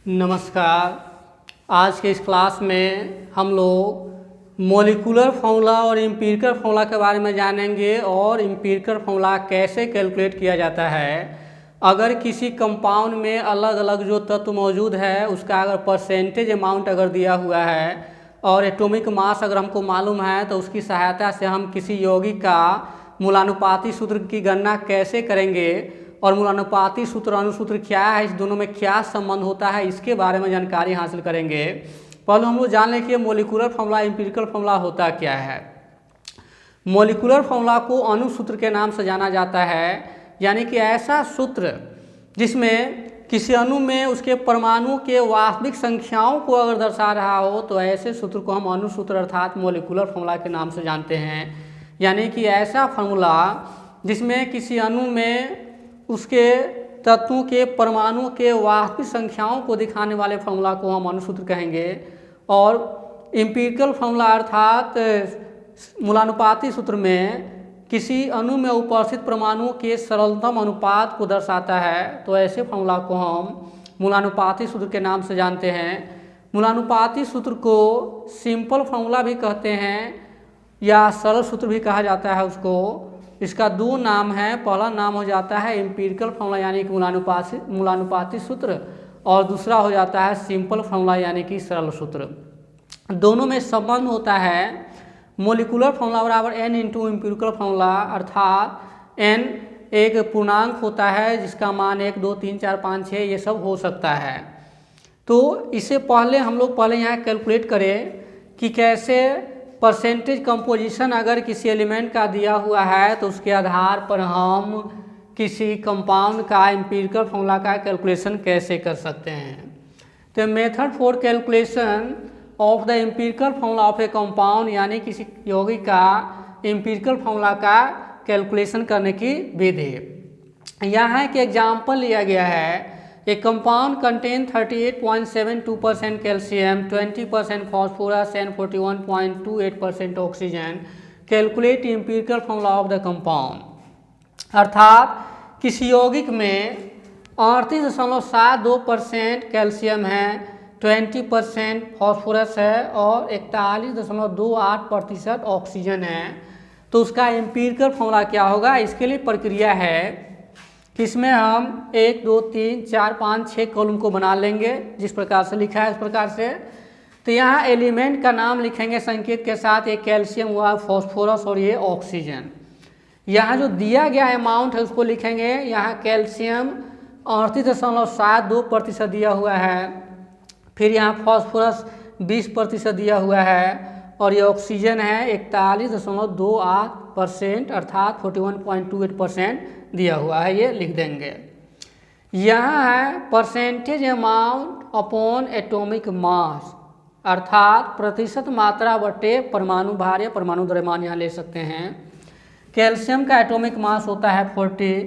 नमस्कार। आज के इस क्लास में हम लोग मॉलिक्यूलर फॉर्मूला और एम्पिरिकल फॉर्मूला के बारे में जानेंगे और एम्पिरिकल फॉर्मूला कैसे कैलकुलेट किया जाता है। अगर किसी कंपाउंड में अलग अलग जो तत्व मौजूद है उसका अगर परसेंटेज अमाउंट अगर दिया हुआ है और एटॉमिक मास अगर हमको मालूम है तो उसकी सहायता से हम किसी यौगिक का मूलानुपाती सूत्र की गणना कैसे करेंगे और मूलानुपाती सूत्र अनुसूत्र क्या है, इस दोनों में क्या संबंध होता है, इसके बारे में जानकारी हासिल करेंगे। पहले हम लोग जान लें कि मॉलिक्यूलर फॉर्मूला एम्पिरिकल फॉर्मूला होता क्या है। मॉलिक्यूलर फॉर्मूला को अणुसूत्र के नाम से जाना जाता है, यानी कि ऐसा सूत्र जिसमें किसी अणु में उसके परमाणु के वास्तविक संख्याओं को अगर दर्शा रहा हो तो ऐसे सूत्र को हम अणुसूत्र अर्थात मॉलिक्यूलर फॉर्मूला के नाम से जानते हैं। यानी कि ऐसा फॉर्मूला जिसमें किसी अणु में उसके तत्वों के परमाणु के वास्तविक संख्याओं को दिखाने वाले फॉर्मूला को हम अणुसूत्र कहेंगे। और एम्पिरिकल फॉर्मूला अर्थात मूलानुपाती सूत्र में किसी अणु में उपस्थित परमाणु के सरलतम अनुपात को दर्शाता है, तो ऐसे फॉर्मूला को हम मूलानुपाती सूत्र के नाम से जानते हैं। मूलानुपाती सूत्र को सिंपल फॉर्मूला भी कहते हैं या सरल सूत्र भी कहा जाता है उसको। इसका दो नाम है, पहला नाम हो जाता है एम्पिरिकल फॉर्मूला यानी कि मूलानुपाती सूत्र और दूसरा हो जाता है सिंपल फॉर्मूला यानी कि सरल सूत्र। दोनों में संबंध होता है मॉलिक्यूलर फॉर्मूला बराबर n इंटू एम्पिरिकल फॉर्मूला, अर्थात n एक पूर्णांक होता है जिसका मान 1, 2, 3, 4, 5, 6 ये सब हो सकता है। तो इससे पहले हम लोग यहाँ कैलकुलेट करें कि कैसे परसेंटेज कंपोजिशन अगर किसी एलिमेंट का दिया हुआ है तो उसके आधार पर हम किसी कंपाउंड का एम्पिरिकल फॉर्मूला का कैलकुलेशन कैसे कर सकते हैं। तो method for calculation of the empirical formula of A compound, यानी किसी यौगिक का एम्पिरिकल फॉर्मूला का कैलकुलेशन करने की विधि। यहाँ एक एग्जाम्पल लिया गया है। A compound contain 38.72% calcium, 20% phosphorus and 41.28% oxygen. Calculate empirical formula of the compound. अर्थात किसी यौगिक में 38.72% कैल्शियम है, 20% फॉस्फोरस है और 41.28% ऑक्सीजन है। तो उसका एम्पिरिकल फॉर्मूला क्या होगा, इसके लिए प्रक्रिया है कि इसमें हम 1, 2, 3, 4, 5, 6 कॉलम को बना लेंगे जिस प्रकार से लिखा है इस प्रकार से। तो यहाँ एलिमेंट का नाम लिखेंगे संकेत के साथ, ये कैल्शियम हुआ, फॉस्फोरस और ये ऑक्सीजन। यहाँ जो दिया गया अमाउंट है उसको लिखेंगे। यहाँ कैल्शियम 38.72% दिया हुआ है, फिर यहाँ फॉस्फोरस 20% दिया हुआ है और ये ऑक्सीजन है 41.28% अर्थात 41.28% दिया हुआ है, ये लिख देंगे। यहाँ है percentage amount upon atomic mass, अर्थात प्रतिशत मात्रा बटे परमाणु भार या परमाणु द्रव्यमान यहाँ ले सकते हैं। कैल्शियम का एटॉमिक मास होता है 40,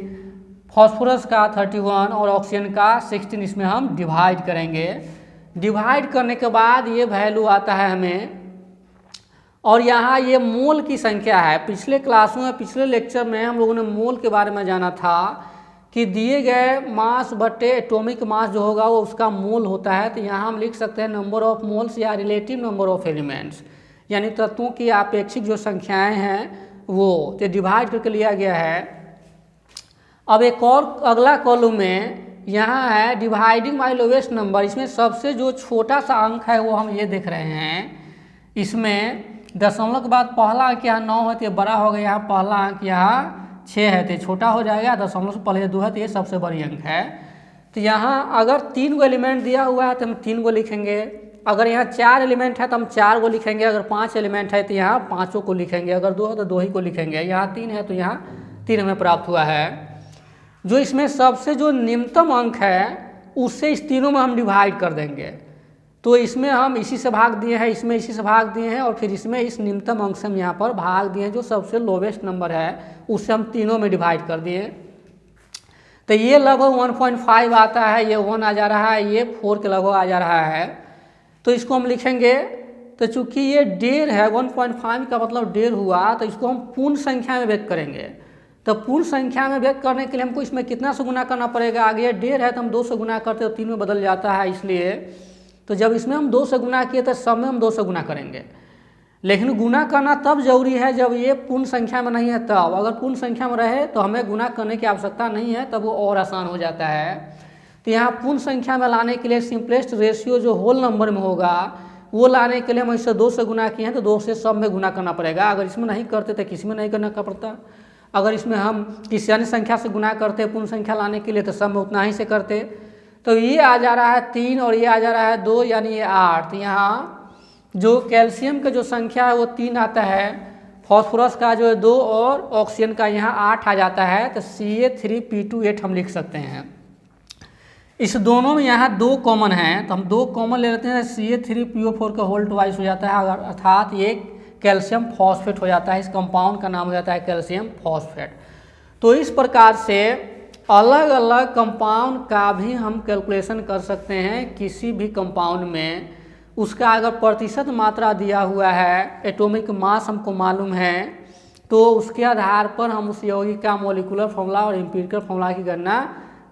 फॉस्फोरस का 31 और ऑक्सीजन का 16। इसमें हम डिवाइड करेंगे। डिवाइड करने के बाद ये वैल्यू आता है हमें, और यहाँ ये मोल की संख्या है। पिछले क्लासों में पिछले लेक्चर में हम लोगों ने मोल के बारे में जाना था कि दिए गए मास बटे एटॉमिक मास जो होगा वो उसका मोल होता है। तो यहाँ हम लिख सकते हैं नंबर ऑफ मोल्स या रिलेटिव नंबर ऑफ एलिमेंट्स, यानी तत्वों की आपेक्षिक जो संख्याएं हैं वो। तो डिवाइड करके लिया गया है। अब एक और अगला कॉलम में यहाँ है डिवाइडिंग बाय लोवेस्ट नंबर। इसमें सबसे जो छोटा सा अंक है वो हम ये देख रहे हैं। इसमें दशमलव के बाद पहला अंक यहाँ 9 है तो ये बड़ा हो गया, यहाँ पहला अंक यहाँ 6 है तो छोटा हो जाएगा, दशमलव से पहले 2 है तो ये सबसे बड़ी अंक है। तो यहाँ अगर 3 गो एलिमेंट दिया हुआ है तो हम 3 गो लिखेंगे, अगर यहाँ 4 एलिमेंट है तो हम 4 गो लिखेंगे, अगर 5 एलिमेंट है तो यहाँ 5 को लिखेंगे, अगर 2 है तो 2 ही को लिखेंगे, यहाँ 3 है तो यहाँ 3 हमें प्राप्त हुआ है। जो इसमें सबसे जो निम्नतम अंक है उससे इस तीनों में हम डिवाइड कर देंगे। तो इसमें हम इसी से भाग दिए हैं, इसमें इसी से भाग दिए हैं और फिर इसमें इस निम्नतम अंक से हम यहाँ पर भाग दिए हैं। जो सबसे लोवेस्ट नंबर है उससे हम तीनों में डिवाइड कर दिए। तो ये लगभग 1.5 आता है, ये 1 आ जा रहा है, ये 4 के लगभग आ जा रहा है। तो इसको हम लिखेंगे। तो चूंकि ये 1.5 है, 1.5 का मतलब 1.5 हुआ, तो इसको हम पूर्ण संख्या में व्यक्त करेंगे। तो पूर्ण संख्या में व्यक्त करने के लिए हमको इसमें कितना से गुना करना पड़ेगा, आगे ये 1.5 है तो हम 2 से गुना करते तो 3 में बदल जाता है, इसलिए तो जब इसमें हम 2 से गुना किए तो सब में हम 2 से गुना करेंगे। लेकिन गुना करना तब जरूरी है जब ये पूर्ण संख्या में नहीं है तब, अगर पूर्ण संख्या में रहे तो हमें गुना करने की आवश्यकता नहीं है, तब वो और आसान हो जाता है। तो यहाँ पूर्ण संख्या में लाने के लिए सिंपलेस्ट रेशियो जो होल नंबर में होगा वो लाने के लिए हम इससे 2 से गुना किए हैं तो 2 से सब में गुना करना पड़ेगा। अगर इसमें नहीं करते तो किसी में नहीं करना पड़ता। अगर इसमें हम किसी अन्य संख्या से गुना करते पूर्ण संख्या लाने के लिए तो सब में उतना ही से करते। तो ये आ जा रहा है 3 और ये आ जा रहा है 2, यानी ये 8। तो यहाँ जो कैल्शियम का जो संख्या है वो 3 आता है, फॉस्फोरस का जो है 2 और ऑक्सीजन का यहाँ 8 आ जाता है। तो Ca3P2 हम लिख सकते हैं। इस दोनों में यहाँ 2 कॉमन हैं तो हम 2 कॉमन ले लेते हैं, Ca3PO4 का होल ट्वाइस हो जाता है, अर्थात ये कैल्शियम फॉस्फेट हो जाता है। इस कंपाउंड का नाम हो जाता है कैल्शियम फॉस्फेट। तो इस प्रकार से अलग अलग कंपाउंड का भी हम कैलकुलेशन कर सकते हैं। किसी भी कंपाउंड में उसका अगर प्रतिशत मात्रा दिया हुआ है, एटॉमिक मास हमको मालूम है, तो उसके आधार पर हम उस यौगिक का मॉलिक्यूलर फॉर्मूला और एम्पिरिकल फॉर्मूला की गणना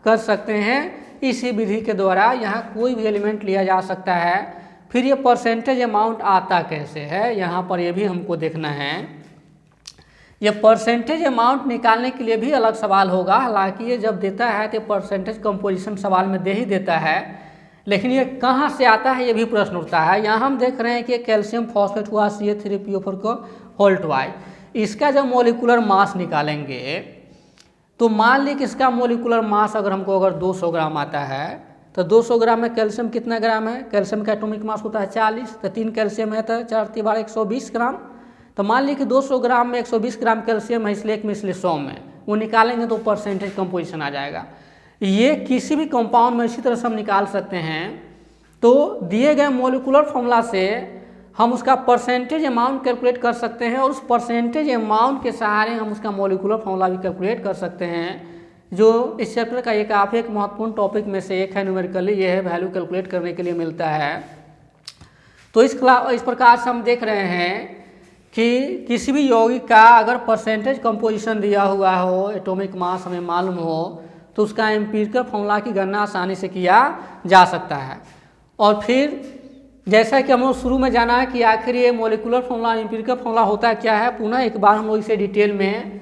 कर सकते हैं। इसी विधि के द्वारा यहाँ कोई भी एलिमेंट लिया जा सकता है। फिर ये परसेंटेज अमाउंट आता कैसे है, यहाँ पर ये भी हमको देखना है। ये परसेंटेज अमाउंट निकालने के लिए भी अलग सवाल होगा, हालांकि ये जब देता है तो परसेंटेज कंपोजिशन सवाल में दे ही देता है, लेकिन ये कहाँ से आता है ये भी प्रश्न उठता है। यहाँ हम देख रहे हैं कि कैल्शियम फॉस्फेट हुआ Ca3PO4 को होल ट्वाइस, इसका जब मॉलिक्यूलर मास निकालेंगे तो मान ली कि इसका मॉलिक्यूलर मास अगर 200 ग्राम आता है तो 200 ग्राम में कैल्शियम कितना ग्राम है, कैल्शियम का एटॉमिक मास होता है 40, तो 3 कैल्शियम है तो 4 × 12 120 ग्राम। तो मान ली कि 200 ग्राम में 120 ग्राम कैल्शियम है, इसलिए एक में इसलिए 100 में वो निकालेंगे तो परसेंटेज कंपोजिशन आ जाएगा। ये किसी भी कंपाउंड में इसी तरह से हम निकाल सकते हैं। तो दिए गए मॉलिक्यूलर फॉर्मूला से हम उसका परसेंटेज अमाउंट कैलकुलेट कर सकते हैं और उस परसेंटेज अमाउंट के सहारे हम उसका मॉलिक्यूलर फॉर्मूला भी कैलकुलेट कर सकते हैं, जो इस चैप्टर का एक काफ़ी एक महत्वपूर्ण टॉपिक में से एक है। न्यूमेरिकली ये है, वैल्यू कैलकुलेट करने के लिए मिलता है। तो इस प्रकार से हम देख रहे हैं कि किसी भी यौगिक का अगर परसेंटेज कंपोजिशन दिया हुआ हो, एटॉमिक मास हमें मालूम हो, तो उसका एम्पिरिकल फॉर्मूला की गणना आसानी से किया जा सकता है। और फिर जैसा कि हम लोग शुरू में जाना है कि आखिर ये मॉलिक्यूलर फॉर्मूला एम्पिरिकल फॉर्मूला होता क्या है, पुनः एक बार हम लोग इसे डिटेल में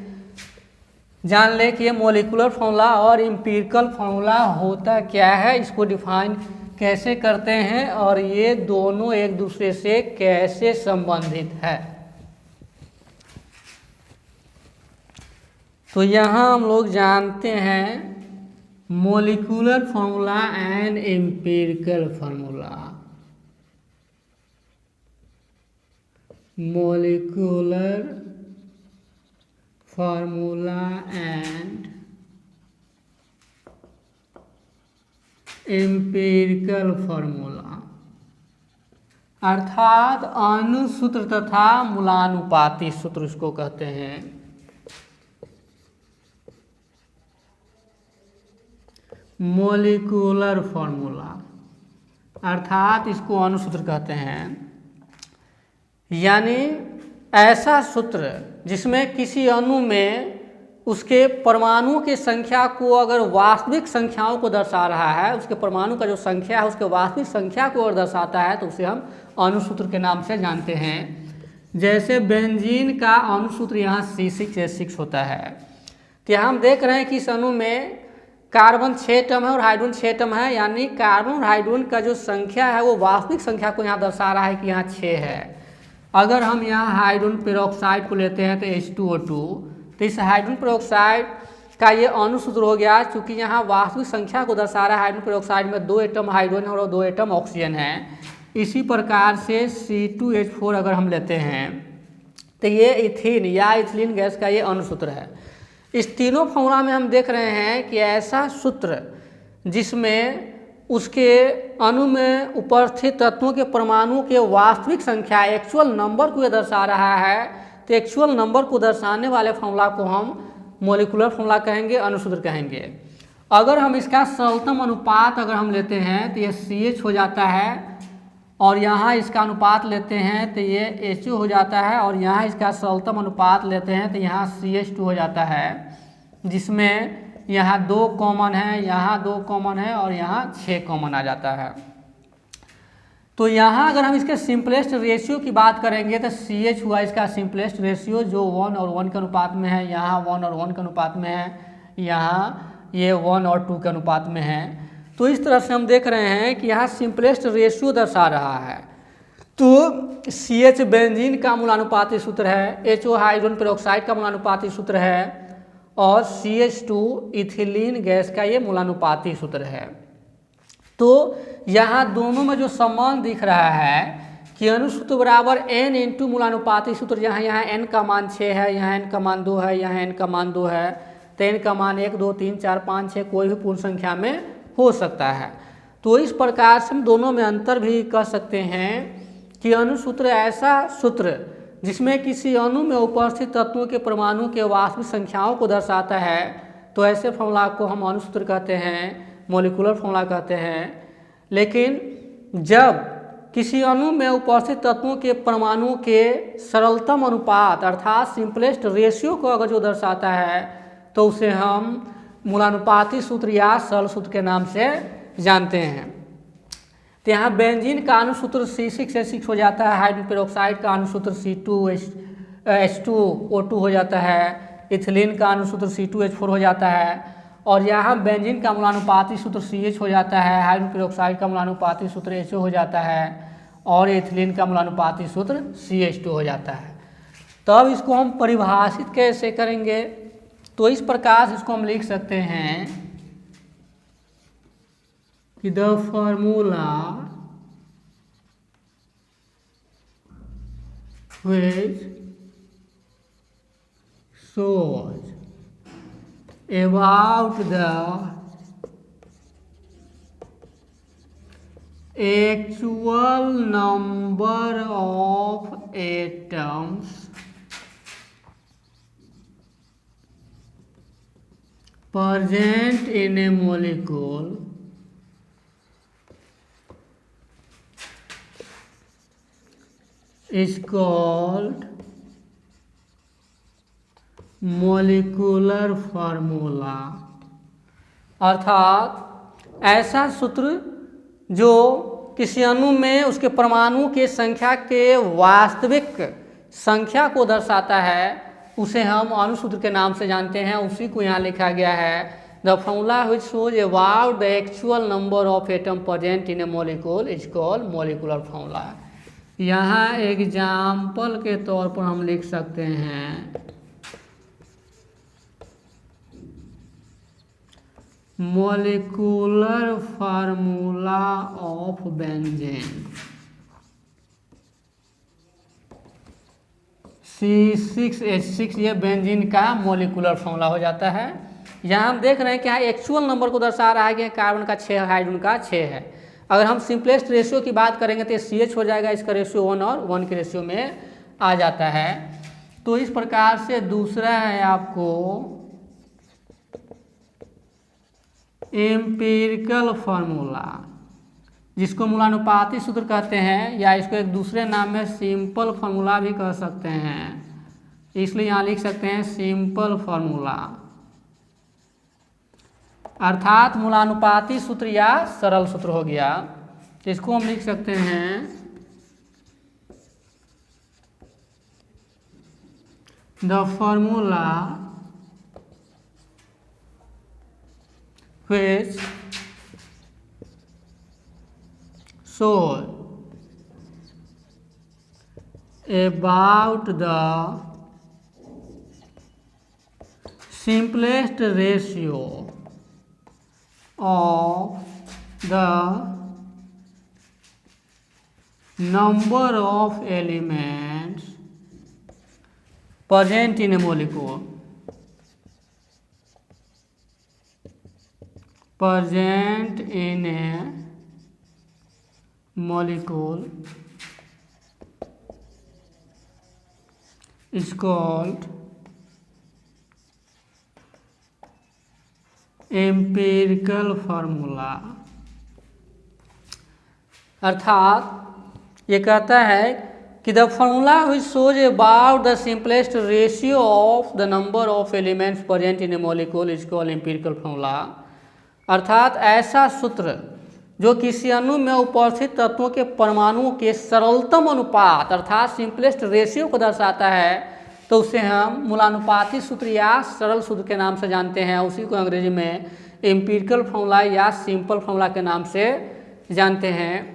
जान ले कि ये मॉलिक्यूलर फॉर्मूला और एम्पिरिकल फॉर्मूला होता क्या है, इसको डिफाइन कैसे करते हैं और ये दोनों एक दूसरे से कैसे संबंधित है। तो यहाँ हम लोग जानते हैं molecular formula and empirical formula. Molecular formula and empirical formula, अर्थात अणु सूत्र तथा मूलानुपाती सूत्र इसको कहते हैं। मॉलिक्यूलर फॉर्मूला अर्थात इसको अणु सूत्र कहते हैं, यानी ऐसा सूत्र जिसमें किसी अणु में उसके परमाणुओं की संख्या को अगर वास्तविक संख्याओं को दर्शा रहा है, उसके परमाणु का जो संख्या है उसके वास्तविक संख्या को अगर दर्शाता है तो उसे हम अणु सूत्र के नाम से जानते हैं। जैसे बेंजीन का अणु सूत्र यहाँ C6H6 होता है। तो यहाँ हम देख रहे हैं कि इस अणु में कार्बन 6 एटम है और हाइड्रोजन 6 एटम है, यानी कार्बन और हाइड्रोजन का जो संख्या है वो वास्तविक संख्या को यहाँ दर्शा रहा है कि यहाँ 6 है। अगर हम यहाँ हाइड्रोजन पेरोक्साइड को लेते हैं तो H2O2, तो इस हाइड्रोजन पेरोक्साइड का ये अणु सूत्र हो गया, क्योंकि यहाँ वास्तविक संख्या को दर्शा रहा है। हाइड्रोजन पेरोक्साइड में 2 एटम हाइड्रोजन और 2 एटम ऑक्सीजन है। इसी प्रकार से C2H4 अगर हम लेते हैं तो ये इथीन या इथिलीन गैस का ये अणु सूत्र है। इस तीनों फॉर्मूला में हम देख रहे हैं कि ऐसा सूत्र जिसमें उसके अणु में उपस्थित तत्वों के परमाणुओं के वास्तविक संख्या एक्चुअल नंबर को ये दर्शा रहा है, तो एक्चुअल नंबर को दर्शाने वाले फॉर्मूला को हम मॉलिक्यूलर फॉर्मूला कहेंगे, अणु सूत्र कहेंगे। अगर हम इसका सरलतम अनुपात अगर हम लेते हैं तो ये CH हो जाता है, और यहाँ इसका अनुपात लेते हैं तो ये HO हो जाता है, और यहाँ इसका सरलतम अनुपात लेते हैं तो यहाँ CH2 हो जाता है। जिसमें यहाँ 2 कॉमन है, यहाँ 2 कॉमन है और यहाँ 6 कॉमन आ जाता है। तो यहाँ अगर हम इसके सिंपलेस्ट रेशियो की बात करेंगे तो CH हुआ इसका सिंपलेस्ट रेशियो जो 1 और 1 के अनुपात में है, यहाँ 1 और 1 के अनुपात में है, यहाँ ये 1 और 2 के अनुपात में है। तो इस तरह से हम देख रहे हैं कि यहाँ सिंपलेस्ट रेशियो दर्शा रहा है। तो CH बेंजीन का मूलानुपाती सूत्र है, HO हाइड्रोजन पेरोक्साइड का मूलानुपाती सूत्र है और CH2 इथिलीन गैस का ये मूलानुपाती सूत्र है। तो यहाँ दोनों में जो संबंध दिख रहा है कि अनुसूत्र बराबर n इंटू मूलानुपाती सूत्र, यहाँ n का मान 6 है, यहाँ n का मान 2 है, यहाँ n का मान 2 है, तो n का मान 1 2 3 4 5 6 कोई भी पूर्ण संख्या में हो सकता है। तो इस प्रकार से हम दोनों में अंतर भी कह सकते हैं कि अनुसूत्र ऐसा सूत्र जिसमें किसी अणु में उपस्थित तत्वों के परमाणु के वास्तविक संख्याओं को दर्शाता है, तो ऐसे फॉर्मूला को हम अनुसूत्र कहते हैं, मॉलिक्यूलर फॉर्मूला कहते हैं। लेकिन जब किसी अणु में उपस्थित तत्वों के परमाणु के सरलतम अनुपात अर्थात सिंपलेस्ट रेशियो को अगर जो दर्शाता है तो उसे हम मूलानुपाती सूत्र या सरल सूत्र के नाम से जानते हैं। तो यहाँ बेंजीन का अनुसूत्र C6H6 हो जाता है, हाइड्रोजन पेरोक्साइड का अनुसूत्र C2H2O2 हो जाता है, इथिलीन का अनुसूत्र C2H4 हो जाता है और यहाँ बेंजीन का मूलानुपाती सूत्र CH हो जाता है, हाइड्रोजन पेरोक्साइड का मूलानुपाती सूत्र HO हो जाता है और इथिलीन का मूलानुपाती सूत्र CH2 हो जाता है। तब इसको हम परिभाषित कैसे करेंगे? तो इस प्रकार से इसको हम लिख सकते हैं कि the formula which shows about the actual number of atoms present in a molecule is called molecular formula. अर्थात ऐसा सूत्र जो किसी अणु में उसके परमाणु के संख्या के वास्तविक संख्या को दर्शाता है उसे हम अणुसूत्र के नाम से जानते हैं। उसी को यहाँ लिखा गया है the formula which shows about the actual number of atom present in A molecule is called molecular formula. यहाँ एग्जाम्पल के तौर पर हम लिख सकते हैं molecular formula of benzene C6H6, ये बेंजीन का मॉलिक्यूलर फार्मूला हो जाता है। यहाँ हम देख रहे हैं कि यहाँ एक्चुअल नंबर को दर्शा रहा है कि कार्बन का 6 है, हाइड्रोजन का 6 है। अगर हम सिंपलेस्ट रेशियो की बात करेंगे तो CH हो जाएगा, इसका रेशियो 1 और 1 के रेशियो में आ जाता है। तो इस प्रकार से दूसरा है आपको एम्पिरिकल फार्मूला, जिसको मूलानुपाती सूत्र कहते हैं या इसको एक दूसरे नाम में सिंपल फार्मूला भी कह सकते हैं, इसलिए यहाँ लिख सकते हैं सिंपल फार्मूला अर्थात मूलानुपाती सूत्र या सरल सूत्र हो गया। इसको हम लिख सकते हैं the formula which shows about the simplest ratio of the number of elements present in a molecule present in a molecule is called empirical formula. अर्थात ये कहता है कि the formula which shows about the simplest ratio of the number of elements present in A molecule is called empirical formula. अर्थात ऐसा सूत्र जो किसी अणु में उपस्थित तत्वों के परमाणुओं के सरलतम अनुपात अर्थात सिंपलेस्ट रेशियो को दर्शाता है, तो उसे हम मूलानुपाती सूत्र या सरल सूत्र के नाम से जानते हैं। उसी को अंग्रेजी में एम्पिरिकल फॉर्मूला या सिंपल फॉर्मूला के नाम से जानते हैं।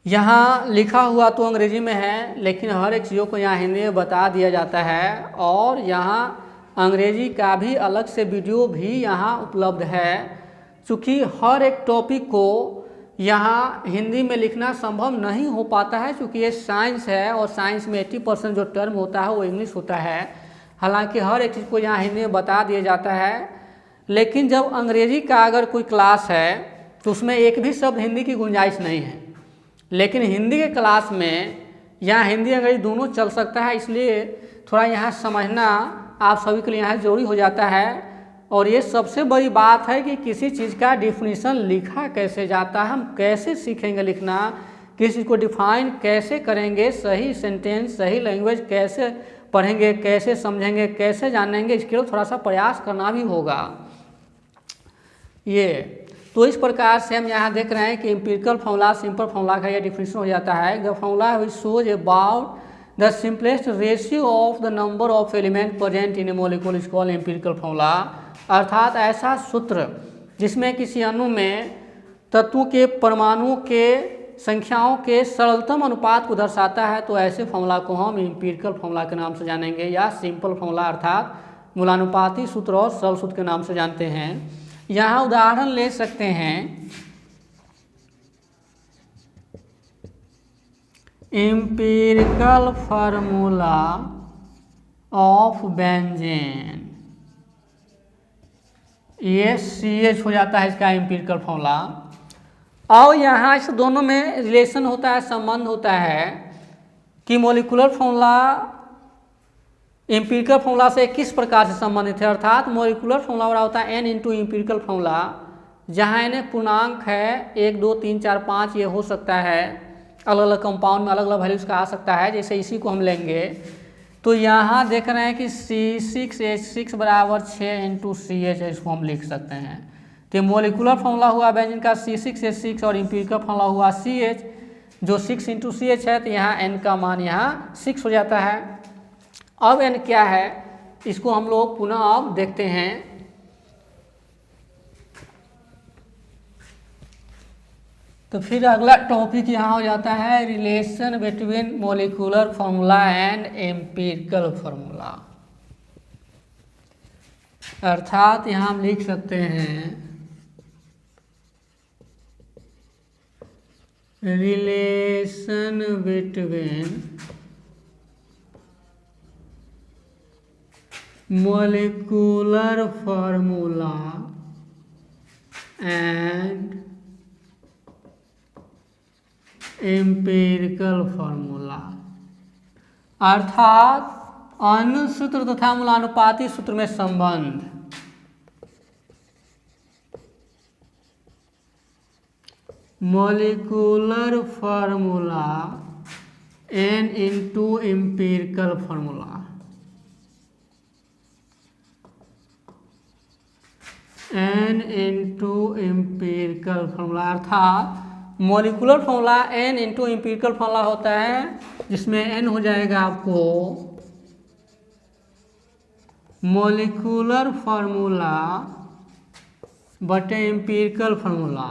यहाँ लिखा हुआ तो अंग्रेजी में है, लेकिन हर एक चीज़ों को यहाँ हिंदी में बता दिया जाता है, और यहाँ अंग्रेजी का भी अलग से वीडियो भी यहाँ उपलब्ध है। चूँकि हर एक टॉपिक को यहाँ हिंदी में लिखना संभव नहीं हो पाता है, क्योंकि ये साइंस है और साइंस में 80% जो टर्म होता है वो इंग्लिश होता है। हालांकि हर एक चीज़ को यहाँ हिंदी में बता दिया जाता है, लेकिन जब अंग्रेजी का अगर कोई क्लास है तो उसमें एक भी शब्द हिंदी की गुंजाइश नहीं है। लेकिन हिंदी के क्लास में यहाँ हिंदी अंग्रेजी दोनों चल सकता है, इसलिए थोड़ा यहाँ समझना आप सभी के लिए यहाँ ज़रूरी हो जाता है। और ये सबसे बड़ी बात है कि किसी चीज़ का डिफिनीशन लिखा कैसे जाता है, हम कैसे सीखेंगे लिखना, किसी चीज़ को डिफाइन कैसे करेंगे, सही सेंटेंस सही लैंग्वेज कैसे पढ़ेंगे, कैसे समझेंगे, कैसे जानेंगे, इसके लिए थोड़ा सा प्रयास करना भी होगा। ये तो इस प्रकार से हम यहाँ देख रहे हैं कि एम्पिरिकल फॉर्मूला सिंपल फॉर्मूला का यह डिफिनीशन हो जाता है। The formula which shows about the simplest ratio of the number of element present in A molecule is called empirical formula. अर्थात ऐसा सूत्र जिसमें किसी अणु में तत्वों के परमाणुओं के संख्याओं के सरलतम अनुपात को दर्शाता है, तो ऐसे फॉर्मूला को हम एम्पिरिकल फॉर्मूला के नाम से जानेंगे, या सिंपल फॉर्मूला अर्थात मूलानुपाती सूत्र और सरल सूत्र के नाम से जानते हैं। यहाँ उदाहरण ले सकते हैं, एम्पिरिकल फार्मूला ऑफ बेंजीन, ये CH हो जाता है इसका एम्पिरिकल फॉर्मूला। और यहाँ इस दोनों में रिलेशन होता है, संबंध होता है कि मॉलिक्यूलर फॉर्मूला एम्पिरिकल फॉर्मूला से किस प्रकार से संबंधित है। अर्थात मॉलिक्यूलर फॉर्मूला बड़ा होता है N इंटू एम्पिरिकल फॉर्मूला, जहाँ N पूर्णांक है 1 2 3 4 5, ये हो सकता है अलग अलग कंपाउंड में अलग अलग वैल्यूज का आ सकता है। जैसे इसी को हम लेंगे तो यहाँ देख रहे हैं कि C6H6 बराबर 6 इंटू CH, इसको हम लिख सकते हैं। तो मॉलिक्यूलर फॉर्मूला हुआ बेंजीन का C6H6 और एम्पिरिकल फॉर्मूला हुआ CH, जो 6 इंटू CH है, तो यहाँ N का मान यहाँ 6 हो जाता है। अब N क्या है इसको हम लोग पुनः अब देखते हैं। तो फिर अगला टॉपिक यहाँ हो जाता है relation between molecular formula and empirical formula. अर्थात यहाँ हम लिख सकते हैं relation between molecular formula and empirical formula. अर्थात अणु सूत्र तथा मूलानुपाती सूत्र में संबंध। Molecular formula N into empirical formula, N into empirical formula. अर्थात molecular formula N into empirical formula होता है, जिसमें N हो जाएगा आपको मॉलिक्यूलर फार्मूला बटे empirical formula,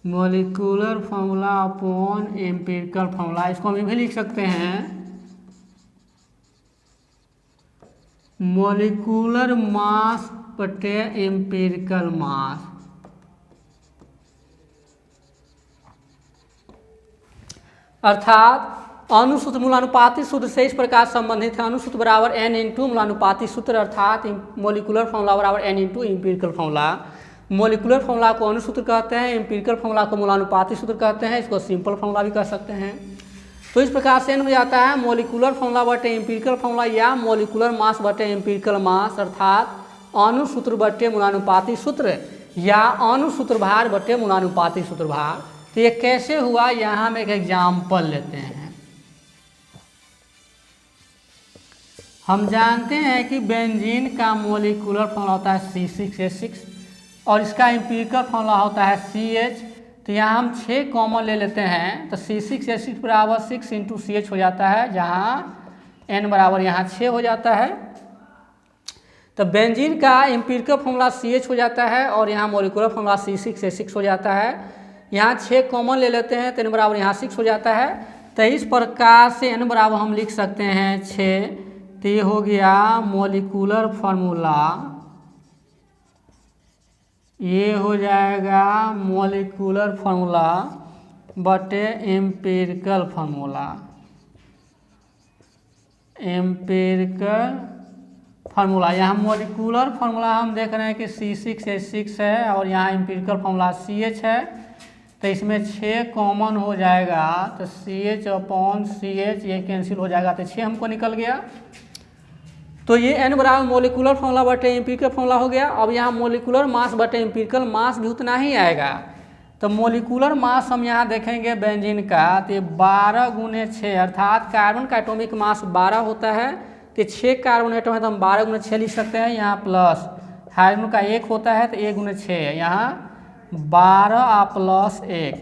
molecular formula upon empirical formula. इसको हम भी लिख सकते हैं मॉलिक्यूलर मास बटे एम्पिरिकल मास। अर्थात अणुसूत्र मूलानुपाती सूत्र से इस प्रकार संबंधित है। अणुसूत्र बराबर N इंटू मूलानुपाती सूत्र, अर्थात मॉलिक्यूलर फार्मूला बराबर N into empirical formula. Molecular formula को अणुसूत्र कहते हैं, एम्पिरिकल फार्मूला को मूलानुपाती सूत्र कहते हैं, इसको सिंपल फार्मूला भी कह सकते हैं। तो इस प्रकार से N हो जाता है मॉलिक्यूलर फार्मूला बटे एम्पिरिकल फार्मूला या मॉलिक्यूलर मास बटे एम्पिरिकल मास, अर्थात अणुसूत्र बटे मूलानुपाती सूत्र या अणुसूत्र भार बटे मूलानुपाती सूत्र भार। तो ये कैसे हुआ, यहाँ हम एक एग्जाम्पल लेते हैं। हम जानते हैं कि बेंजीन का मोलिकुलर फॉर्मूला होता है C6H6 और इसका एम्पिरिकल फॉर्मूला होता है CH। तो यहाँ हम 6 कॉमन ले लेते हैं, तो C6H6 बराबर 6 इंटू CH हो जाता है, जहाँ N बराबर यहाँ 6 हो जाता है। तो बेंजीन का एम्पिरिकल फॉर्मूला CH हो जाता है और यहाँ मोलिकुलर फॉर्मूला C6H6 हो जाता है। यहाँ 6 कॉमन ले लेते हैं तो N बराबर यहाँ 6 हो जाता है। तो इस प्रकार से N बराबर हम लिख सकते हैं 6। तो ये हो गया मोलिकुलर फार्मूला, ये हो जाएगा मोलिकुलर फार्मूला बटे एम्पिरिकल फार्मूला। एम्पिरिकल फार्मूला, यहाँ मोलिकुलर फार्मूला हम देख रहे हैं कि C6H6 है और यहाँ एम्पिरिकल फार्मूला CH है। तो इसमें 6 कॉमन हो जाएगा, तो CH अपॉन CH ये कैंसिल हो जाएगा, तो 6 हमको निकल गया। तो ये N बराबर मोलिकुलर फॉर्मूला बटे एम्पिरिकल फॉर्मूला हो गया। अब यहाँ मोलिकुलर मास बटे एम्पिरिकल मास भी उतना ही आएगा। तो मोलिकुलर मास हम यहाँ देखेंगे बेंजीन का, तो 12 गुने 6 अर्थात कार्बन का एटॉमिक मास 12 होता है। तो 6 कार्बन एटम है तो हम 12 गुने 6 लिख सकते हैं। यहाँ प्लस हाइड्रोजन का 1 होता है तो 1 गुने 6, यहाँ 12 प्लस 1,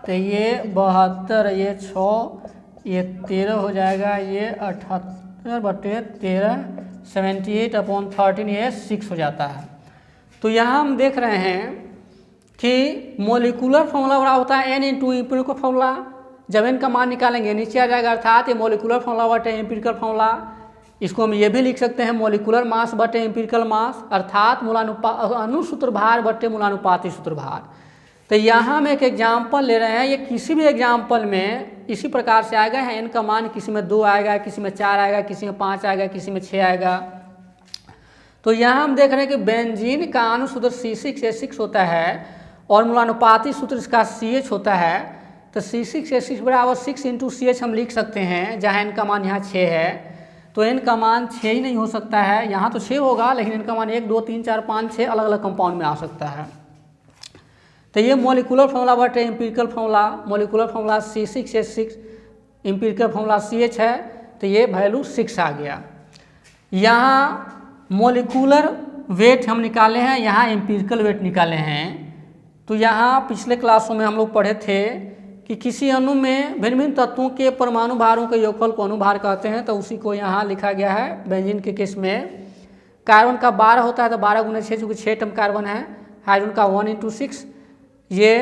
तो ये 72, ये 6, ये 13 हो जाएगा, ये 78 बटे 13, 78 अपॉन 13, ये 6 हो जाता है। तो यहाँ हम देख रहे हैं कि मोलिकुलर फॉर्मूला बड़ा होता है N इंटू एम्पिरिकल फॉर्मूला। जब N का मान निकालेंगे नीचे आ जाएगा, अर्थात ये मोलिकुलर फॉर्मूला बटे एम्पिरिकल फॉर्मूला। इसको हम ये भी लिख सकते हैं मोलिकुलर मास बटे एम्पिरिकल मास, अर्थात अणुसूत्र भार बटे मूलानुपाती सूत्र भार। तो यहाँ हम एक एग्जाम्पल ले रहे हैं, ये किसी भी एग्जाम्पल में इसी प्रकार से आएगा। N का मान किसी में 2 आएगा, किसी में 4 आएगा, किसी में 5 आएगा, किसी में 6 आएगा। तो यहाँ हम देख रहे हैं कि बेंजीन का अणुसूत्र C6H6 होता है और मूलानुपाती सूत्र इसका CH होता है। तो C6H6 बराबर 6 इंटू CH हम लिख सकते हैं, जहाँ N का मान यहाँ 6 है। तो N का मान 6 ही नहीं हो सकता है, यहाँ तो 6 होगा लेकिन N का मान 1, 2, 3, 4, 5, 6 अलग अलग कंपाउंड में आ सकता है। तो ये मोलिकुलर फॉर्मूला बटे empirical formula, molecular formula C6H6, empirical formula CH है, तो ये वैल्यू 6 आ गया। यहाँ मोलिकुलर वेट हम निकाले हैं, यहाँ एम्पिरिकल वेट निकाले हैं। तो यहाँ पिछले क्लासों में हम लोग पढ़े थे कि किसी अणु में भिन्न भिन्न तत्वों के परमाणु भारों के योगफल को अणुभार कहते हैं, तो उसी को यहाँ लिखा गया है। बेंजीन के केस में कार्बन का 12 होता है तो 12 गुने 6, चूँकि 6 एटम कार्बन है। हाइड्रोजन का 1 इंटू 6, ये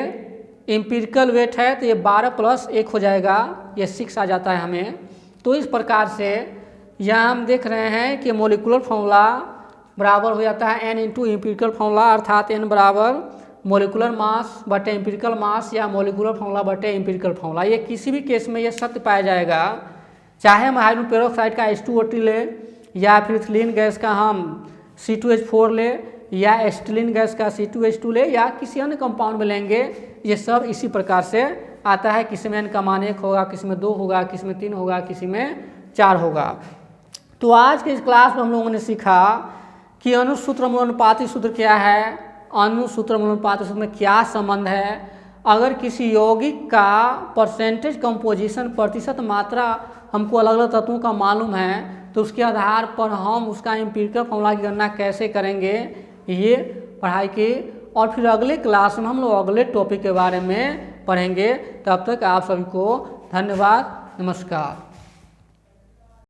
एम्पिरिकल वेट है तो ये 12 प्लस 1 हो जाएगा, ये 6 आ जाता है हमें। तो इस प्रकार से यहाँ हम देख रहे हैं कि मोलिकुलर फॉर्मूला बराबर हो जाता है N इंटू एम्पिरिकल फॉर्मूला, अर्थात N बराबर मोलिकुलर मास बटे एम्पिरिकल मास या मोलिकुलर फॉर्मूला बटे एम्पिरिकल फॉर्मूला। ये किसी भी केस में ये सत्य पाया जाएगा, चाहे हम हाइड्रोजन पेरोक्साइड का H2O3 ले या फिर इथिलीन गैस का हम C2H4 ले या एसिटिलीन गैस का C2H2 ले या किसी अन्य कंपाउंड में लेंगे, ये सब इसी प्रकार से आता है। किसी में N का मान 1 होगा, किसी में 2 होगा, किसी में 3 होगा, किसी में 4 होगा। तो आज के इस क्लास में हम लोगों ने सीखा कि अणुसूत्र मूलानुपाती सूत्र क्या है, अणुसूत्र मूलानुपाती सूत्र में क्या संबंध है। अगर किसी यौगिक का परसेंटेज कंपोजिशन, प्रतिशत मात्रा हमको अलग अलग तत्वों का मालूम है, तो उसके आधार पर हम उसका एम्पिरिकल फॉर्मूला की गणना कैसे करेंगे, ये पढ़ाई की। और फिर अगले क्लास में हम लोग अगले टॉपिक के बारे में पढ़ेंगे। तब तक आप सभी को धन्यवाद, नमस्कार।